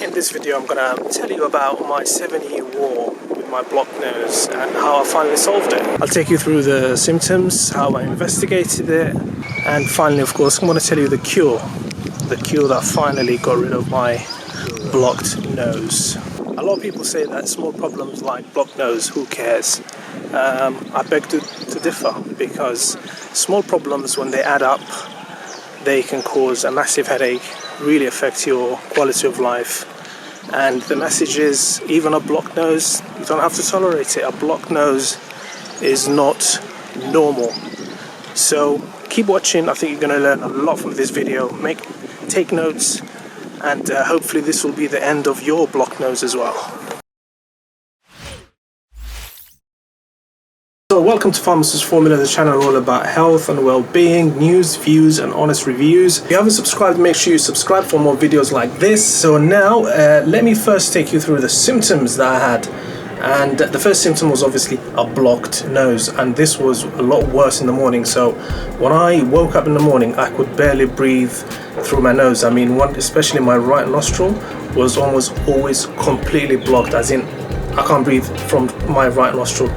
In this video I'm going to tell you about my 7-year war with my blocked nose and how I finally solved it. I'll take you through the symptoms, how I investigated it, and finally of course I'm going to tell you the cure that finally got rid of my blocked nose. A lot of people say that small problems like blocked nose, who cares? I beg to differ, because small problems, when they add up, they can cause a massive headache, really affect your quality of life. And the message is, even a blocked nose, you don't have to tolerate it. A blocked nose is not normal. So keep watching. I think you're going to learn a lot from this video. Take notes, and hopefully this will be the end of your blocked nose as well. So welcome to Pharmacist Formula, the channel all about health and well-being, news, views and honest reviews. If you haven't subscribed, make sure you subscribe for more videos like this. So now let me first take you through the symptoms that I had. And the first symptom was obviously a blocked nose, and this was a lot worse in the morning. So when I woke up in the morning, I could barely breathe through my nose. I mean, especially my right nostril was almost always completely blocked, as in I can't breathe from my right nostril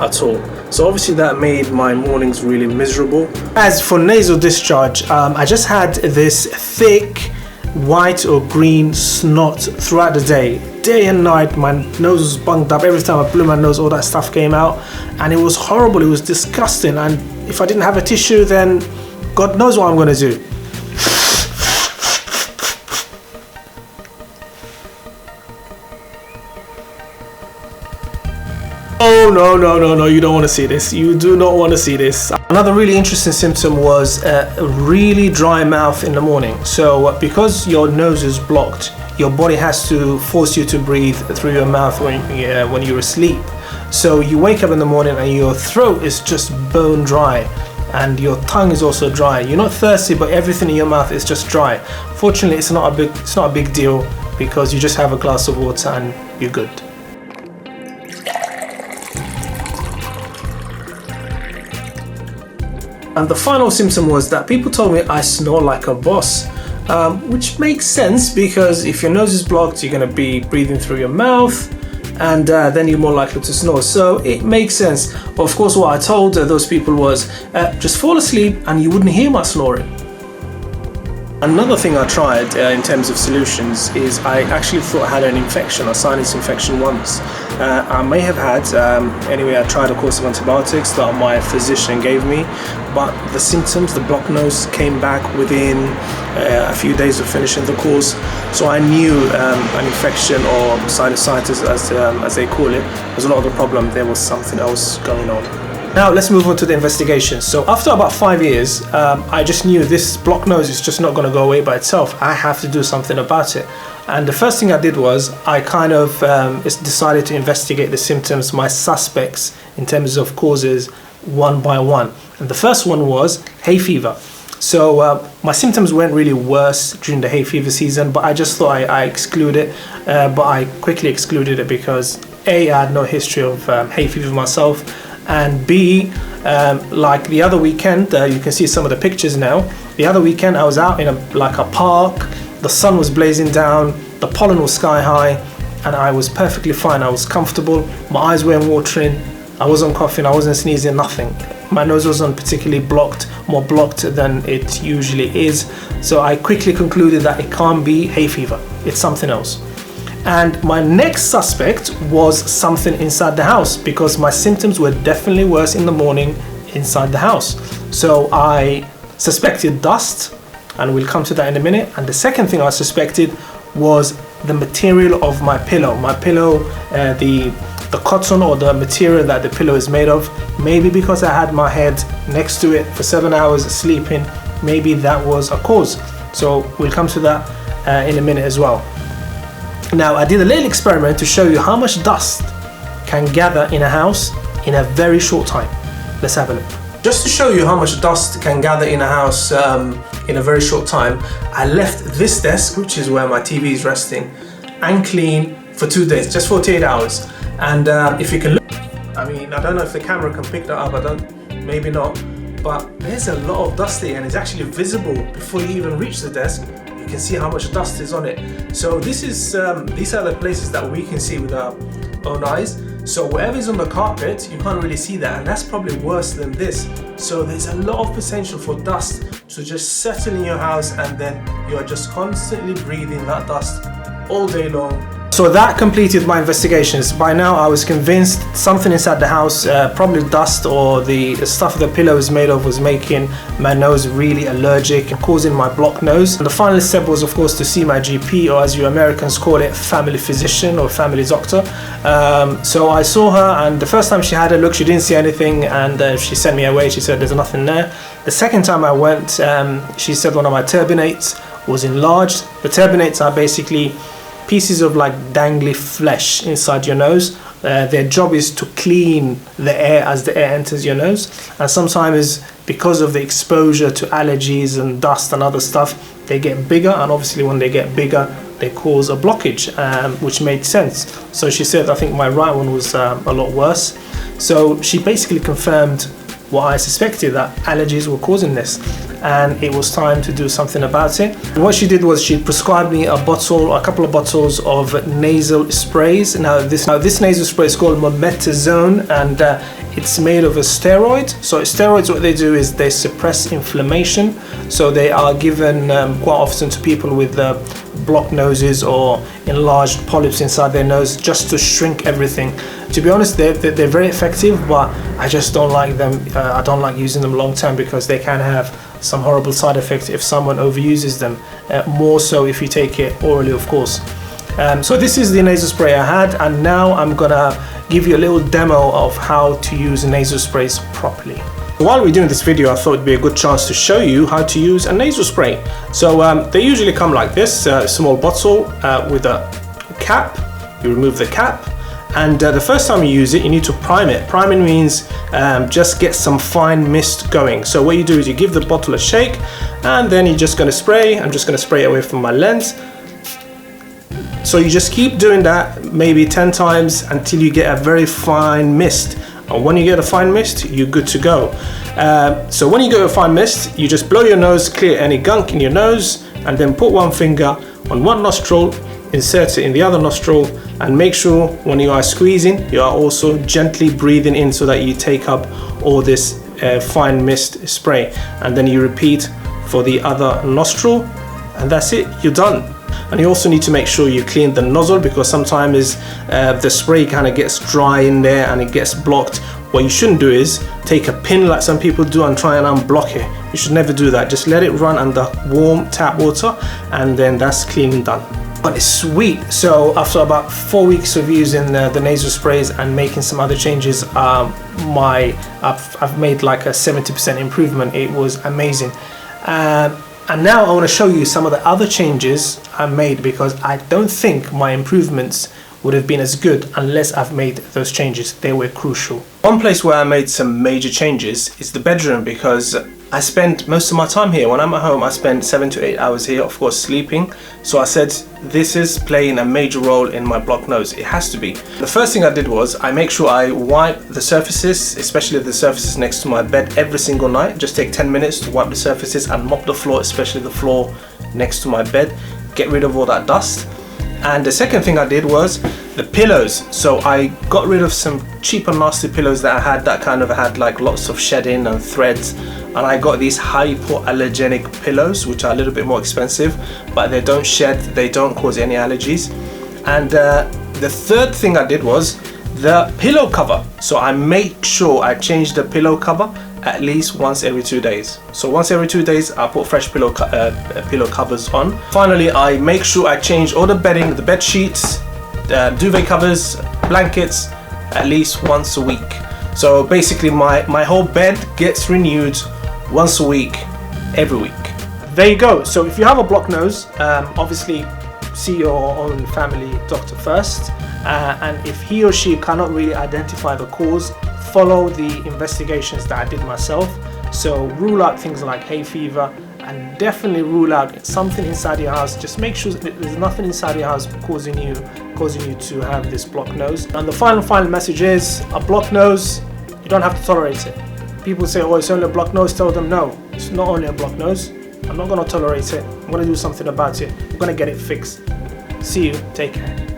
at all. So obviously that made my mornings really miserable. As for nasal discharge, I just had this thick white or green snot throughout the day and night. My nose was bunged up. Every time I blew my nose, all that stuff came out, and it was horrible. It was disgusting, and if I didn't have a tissue, then God knows what I'm going to do. Oh no, you don't want to see this. You do not want to see this. Another really interesting symptom was a really dry mouth in the morning. So because your nose is blocked, your body has to force you to breathe through your mouth when you're asleep. So you wake up in the morning and your throat is just bone dry, and your tongue is also dry. You're not thirsty, but everything in your mouth is just dry. Fortunately, it's not a big deal, because you just have a glass of water and you're good. And the final symptom was that people told me I snore like a boss, which makes sense, because if your nose is blocked, you're going to be breathing through your mouth, and then you're more likely to snore. So it makes sense. But of course, what I told those people was just fall asleep and you wouldn't hear my snoring. Another thing I tried in terms of solutions is I actually thought I had an infection, a sinus infection once. I may have had, anyway, I tried a course of antibiotics that my physician gave me, but the symptoms, the blocked nose, came back within a few days of finishing the course. So I knew an infection, or sinusitis as they call it, was not the problem. There was something else going on. Now let's move on to the investigation. So after about 5 years, I just knew this blocked nose is just not going to go away by itself. I have to do something about it. And the first thing I did was I kind of decided to investigate the symptoms, my suspects in terms of causes, one by one. And the first one was hay fever. So my symptoms weren't really worse during the hay fever season, but I just thought I exclude it. But I quickly excluded it because A, I had no history of hay fever myself, and B, like the other weekend, you can see some of the pictures now. The other weekend I was out in a park, the sun was blazing down, the pollen was sky high, and I was perfectly fine. I was comfortable, my eyes weren't watering, I wasn't coughing, I wasn't sneezing, nothing. My nose wasn't particularly blocked, more blocked than it usually is. So I quickly concluded that it can't be hay fever, it's something else. And my next suspect was something inside the house, because my symptoms were definitely worse in the morning inside the house. So I suspected dust, and we'll come to that in a minute. And the second thing I suspected was the material of my pillow. My pillow, the cotton or the material that the pillow is made of, maybe because I had my head next to it for 7 hours sleeping, maybe that was a cause. So we'll come to that in a minute as well. Now, I did a little experiment to show you how much dust can gather in a house in a very short time. Let's have a look. Just to show you how much dust can gather in a house in a very short time, I left this desk, which is where my TV is resting, unclean for 2 days, just 48 hours. And if you can look, I mean, I don't know if the camera can pick that up, maybe not, but there's a lot of dust here, and it's actually visible before you even reach the desk. You you can see how much dust is on it. So this is these are the places that we can see with our own eyes. So whatever's on the carpet, you can't really see that, and that's probably worse than this. So there's a lot of potential for dust to just settle in your house, and then you are just constantly breathing that dust all day long. So that completed my investigations. By now I was convinced something inside the house, probably dust or the stuff the pillow is made of, was making my nose really allergic and causing my blocked nose. And the final step was, of course, to see my GP, or as you Americans call it, family physician or family doctor. So I saw her, and the first time she had a look, she didn't see anything, and she sent me away. She said there's nothing there. The second time I went, she said one of my turbinates was enlarged. The turbinates are basically pieces of like dangly flesh inside your nose. Their job is to clean the air as the air enters your nose, and sometimes because of the exposure to allergies and dust and other stuff, they get bigger, and obviously when they get bigger they cause a blockage, which made sense. So she said I think my right one was a lot worse. So she basically confirmed what I suspected, that allergies were causing this, and it was time to do something about it. And what she did was she prescribed me a couple of bottles of nasal sprays. Now this nasal spray is called mometasone, and it's made of a steroid. So steroids, what they do is they suppress inflammation. So they are given quite often to people with blocked noses or enlarged polyps inside their nose, just to shrink everything. To be honest, they're very effective, but I just don't like them. I don't like using them long term because they can have some horrible side effects if someone overuses them, more so if you take it orally, of course. So this is the nasal spray I had, and now I'm gonna give you a little demo of how to use nasal sprays properly. While we're doing this video, I thought it'd be a good chance to show you how to use a nasal spray. So they usually come like this, a small bottle with a cap. You remove the cap, and the first time you use it, you need to prime it. Priming means just get some fine mist going. So what you do is you give the bottle a shake, and then you're just going to spray. I'm just going to spray away from my lens. So you just keep doing that maybe 10 times until you get a very fine mist. And when you get a fine mist, you're good to go. So when you get a fine mist, you just blow your nose, clear any gunk in your nose, and then put one finger on one nostril, insert it in the other nostril, and make sure when you are squeezing, you are also gently breathing in so that you take up all this fine mist spray. And then you repeat for the other nostril, and that's it, you're done. And you also need to make sure you clean the nozzle, because sometimes the spray kind of gets dry in there and it gets blocked. What you shouldn't do is take a pin like some people do and try and unblock it. You should never do that. Just let it run under warm tap water, and then that's clean and done. But it's sweet. So after about 4 weeks of using the nasal sprays and making some other changes, I've made like a 70% improvement. It was amazing. And now I want to show you some of the other changes I made, because I don't think my improvements would have been as good unless I've made those changes. They were crucial. One place where I made some major changes is the bedroom, because I spend most of my time here. When I'm at home, I spend 7 to 8 hours here, of course, sleeping. So I said, this is playing a major role in my blocked nose. It has to be. The first thing I did was I make sure I wipe the surfaces, especially the surfaces next to my bed, every single night. Just take 10 minutes to wipe the surfaces and mop the floor, especially the floor next to my bed. Get rid of all that dust. And the second thing I did was the pillows. So I got rid of some cheap and nasty pillows that I had that kind of had like lots of shedding and threads, and I got these hypoallergenic pillows, which are a little bit more expensive, but they don't shed, they don't cause any allergies. And the third thing I did was the pillow cover. So I make sure I change the pillow cover at least once every 2 days. So once every 2 days, I put fresh pillow covers on. Finally, I make sure I change all the bedding, the bed sheets, duvet covers, blankets, at least once a week. So basically my whole bed gets renewed once a week, every week. There you go. So if you have a blocked nose, obviously see your own family doctor first. And if he or she cannot really identify the cause, follow the investigations that I did myself. So rule out things like hay fever, and definitely rule out something inside your house. Just make sure that there's nothing inside your house causing you to have this blocked nose. And the final message is, a blocked nose, you don't have to tolerate it. People say, oh, it's only a blocked nose. Tell them no, it's not only a blocked nose, I'm not going to tolerate it. I'm going to do something about it. I'm going to get it fixed. See you. Take care.